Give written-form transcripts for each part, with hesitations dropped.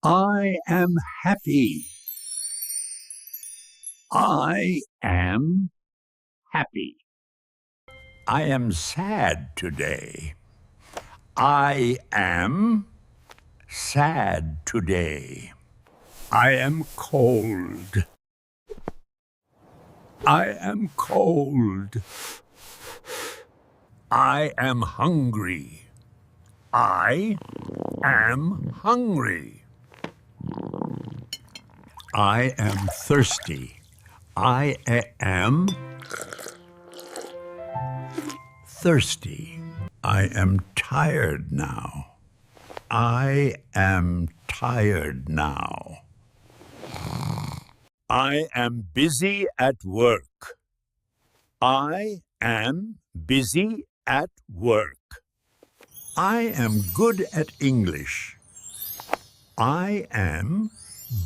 I am happy. I am happy. I am sad today. I am sad today. I am cold. I am cold. I am hungry. I am hungry. I am thirsty. I am thirsty. I am tired now. I am tired now. I am busy at work. I am busy at work. I am good at English. I am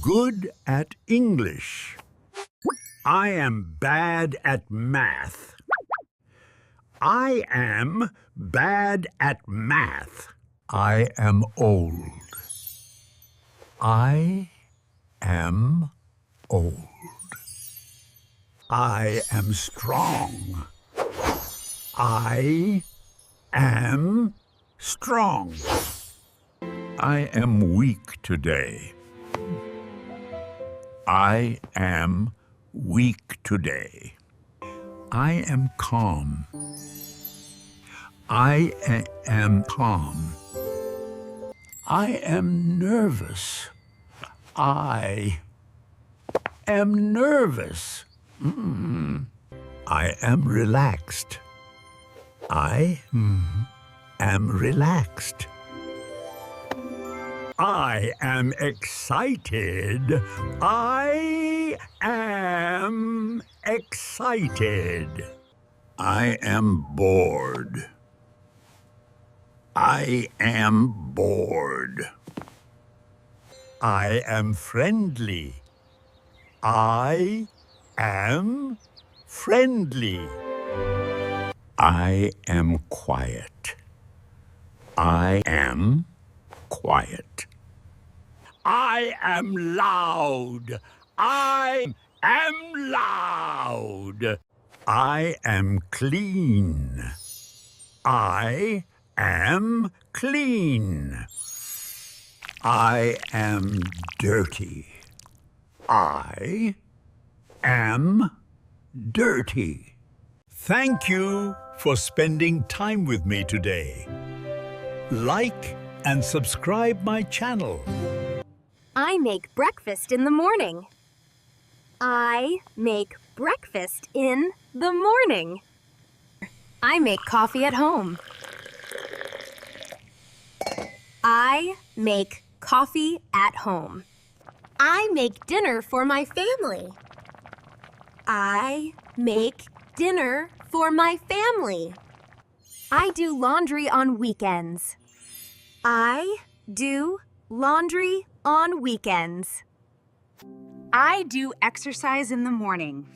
good at English. I am bad at math. I am bad at math. I am old. I am old. I am strong. I am strong. I am weak today. I am weak today. I am calm. I am calm. I am nervous. I am nervous. I am relaxed. I am relaxed. I am excited. I am excited. I am bored. I am bored. I am friendly. I am friendly. I am quiet. I am quiet. I am loud. I am loud. I am clean. I am clean. I am dirty. I am dirty. Thank you for spending time with me today. Like and subscribe my channel. I make breakfast in the morning. I make breakfast in the morning. I make coffee at home. I make coffee at home. I make dinner for my family. I make dinner for my family. I do laundry on weekends. I do laundry on weekends. I do exercise in the morning.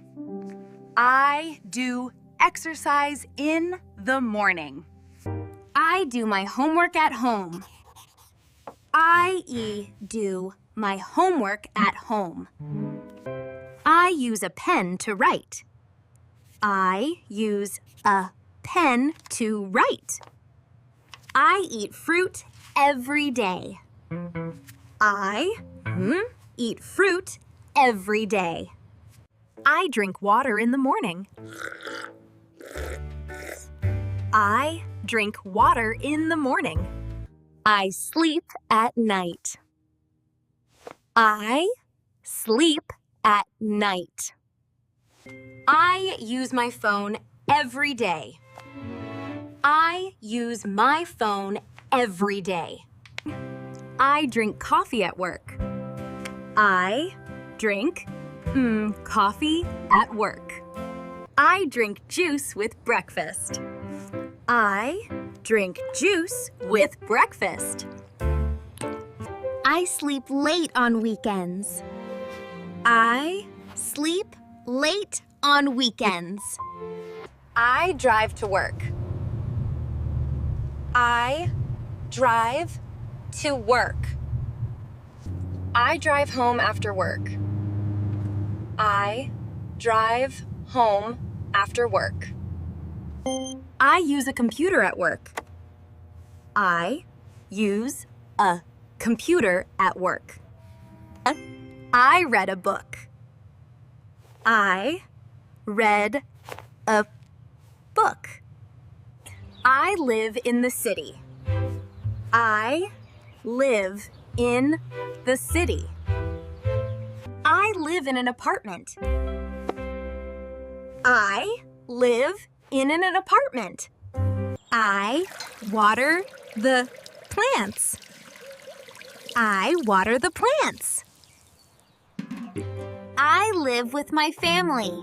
I do exercise in the morning. I do my homework at home. I do my homework at home. I use a pen to write. I use a pen to write. I eat fruit every day. I eat fruit every day. I drink water in the morning. I drink water in the morning. I sleep at night. I sleep at night. I use my phone every day. I use my phone every day. I drink coffee at work. I drink coffee at work. I drink juice with breakfast. I drink juice with breakfast. I sleep late on weekends. I sleep late on weekends. I drive to work. I drive to work. I drive home after work. I drive home after work. I use a computer at work. I use a computer at work. I read a book. I read a book. I live in the city. I live in the city. I live in an apartment. I live in an apartment. I water the plants. I water the plants. I live with my family.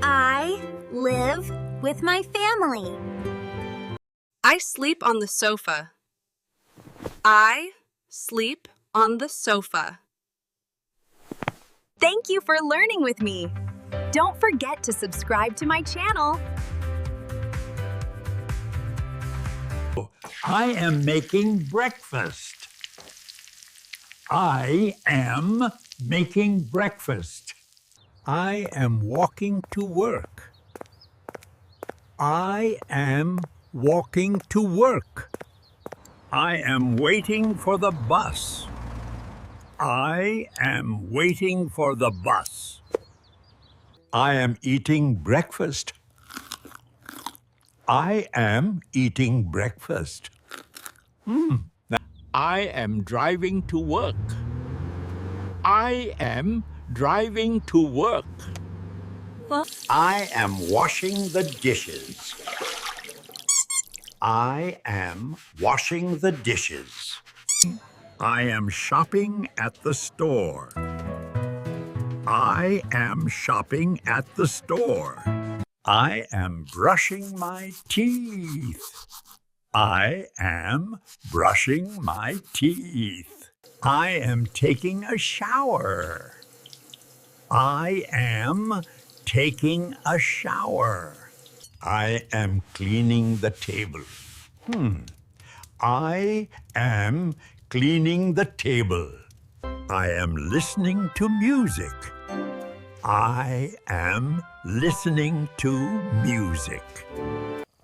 I live with my family. I sleep on the sofa. I sleep on the sofa. Thank you for learning with me. Don't forget to subscribe to my channel. I am making breakfast. I am making breakfast. I am walking to work. I am walking to work. I am waiting for the bus. I am waiting for the bus. I am eating breakfast. I am eating breakfast. I am driving to work. I am driving to work. I am washing the dishes. I am washing the dishes. I am shopping at the store. I am shopping at the store. I am brushing my teeth. I am brushing my teeth. I am taking a shower. I am taking a shower. I am cleaning the table. I am cleaning the table. I am listening to music. I am listening to music.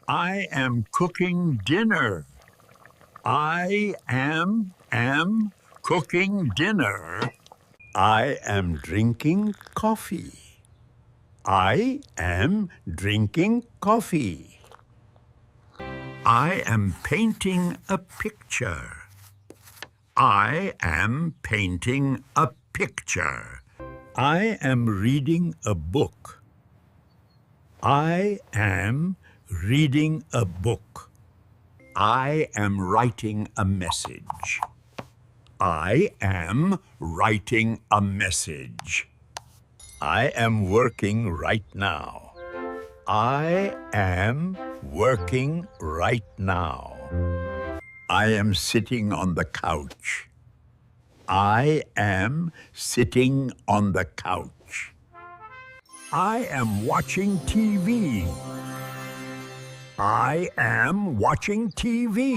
I am cooking dinner. I am cooking dinner. I am drinking coffee. I am drinking coffee. I am painting a picture. I am painting a picture. I am reading a book. I am reading a book. I am writing a message. I am writing a message. I am working right now. I am working right now. I am sitting on the couch. I am sitting on the couch. I am watching TV. I am watching TV.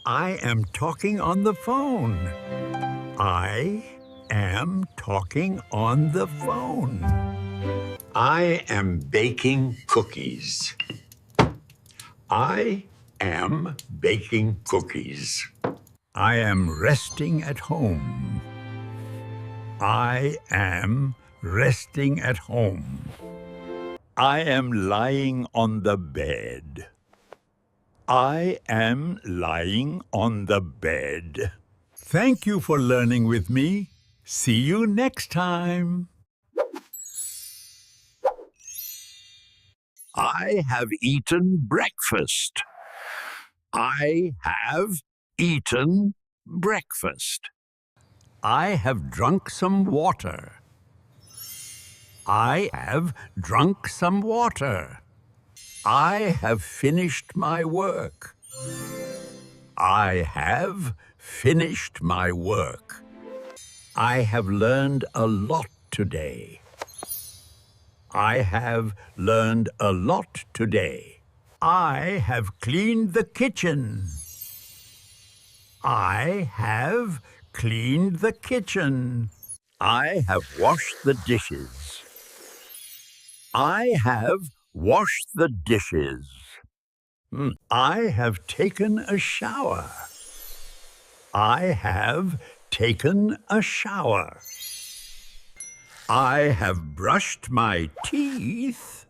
I am talking on the phone. I am talking on the phone. I am baking cookies. I am baking cookies. I am resting at home. I am resting at home. I am lying on the bed. I am lying on the bed. Thank you for learning with me. See you next time. I have eaten breakfast. I have eaten breakfast. I have drunk some water. I have drunk some water. I have finished my work. I have finished my work. I have learned a lot today. I have learned a lot today. I have cleaned the kitchen. I have cleaned the kitchen. I have washed the dishes. I have washed the dishes. I have taken a shower. I have taken a shower. I have brushed my teeth.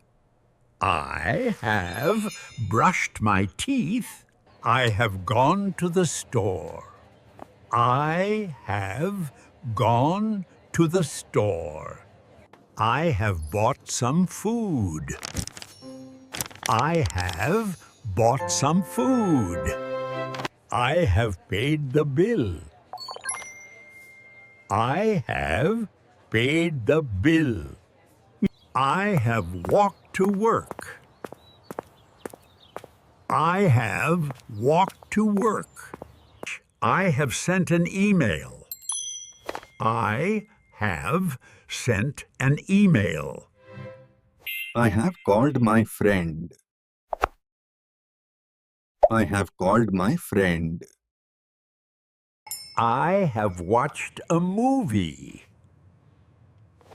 I have brushed my teeth. I have gone to the store. I have gone to the store. I have bought some food. I have bought some food. I have paid the bill. I have paid the bill. I have walked to work. I have walked to work. I have sent an email. I have sent an email. I have called my friend. I have called my friend. I have watched a movie.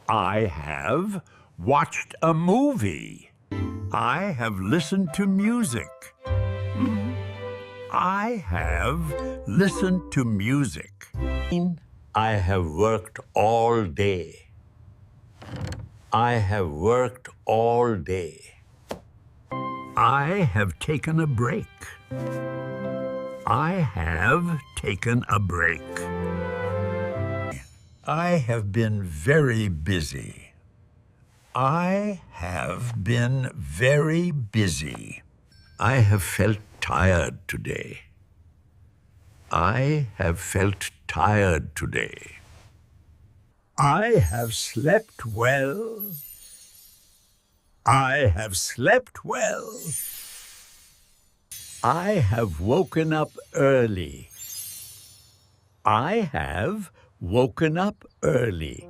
I have watched a movie. I have listened to music. I have listened to music. I have worked all day. I have worked all day. I have taken a break. I have taken a break. I have been very busy. I have been very busy. I have felt tired today. I have felt tired today. I have slept well. I have slept well. I have woken up early. I have woken up early.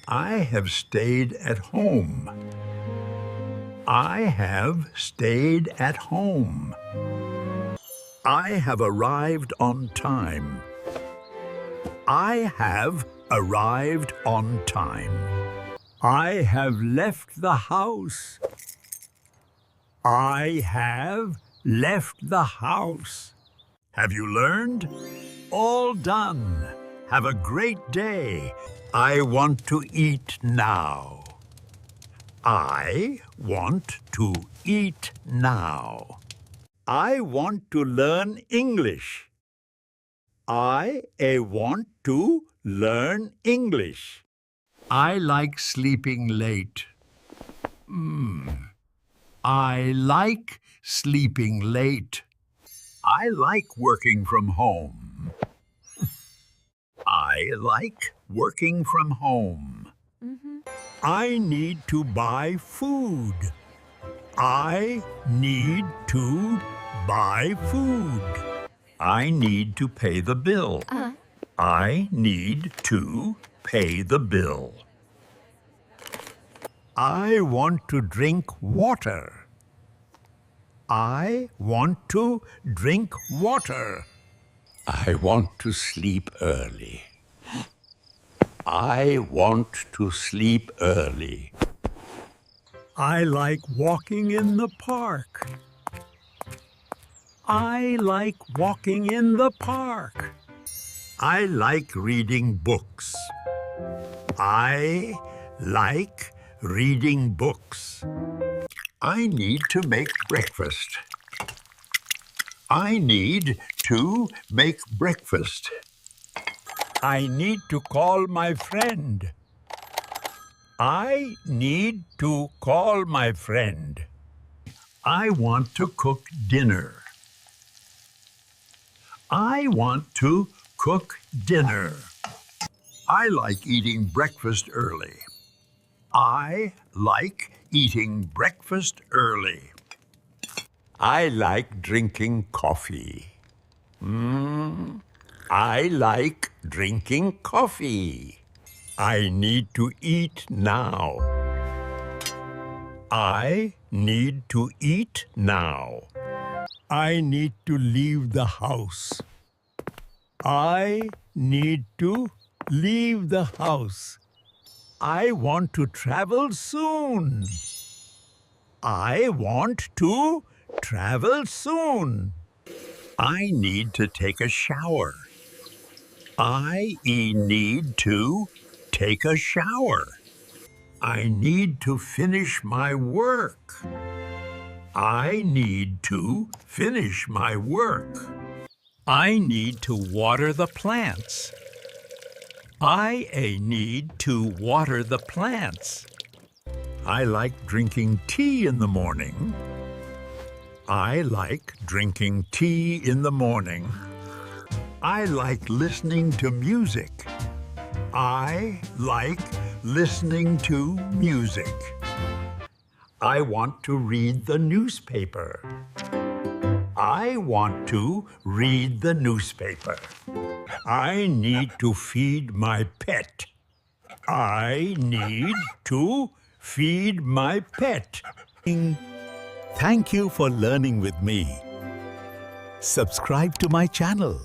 I have stayed at home. I have stayed at home. I have arrived on time. I have arrived on time. I have left the house. I have left the house. Have you learned? All done. Have a great day. I want to eat now. I want to eat now. I want to learn English. I want to learn English. I like sleeping late. I like sleeping late. I like working from home. I like working from home. I need to buy food. I need to buy food. I need to pay the bill. I need to pay the bill. I want to drink water. I want to drink water. I want to sleep early. I want to sleep early. I like walking in the park. I like walking in the park. I like reading books. I like reading books. I need to make breakfast. I need to make breakfast. I need to call my friend. I need to call my friend. I want to cook dinner. I want to cook dinner. I like eating breakfast early. I like eating breakfast early. I like drinking coffee. I like drinking coffee. I need to eat now. I need to eat now. I need to leave the house. I need to leave the house. I want to travel soon. I want to travel soon. I need to take a shower. I need to take a shower. I need to finish my work. I need to finish my work. I need to water the plants. I need to water the plants. I like drinking tea in the morning. I like drinking tea in the morning. I like listening to music. I like listening to music. I want to read the newspaper. I want to read the newspaper. I need to feed my pet. I need to feed my pet. Thank you for learning with me. Subscribe to my channel.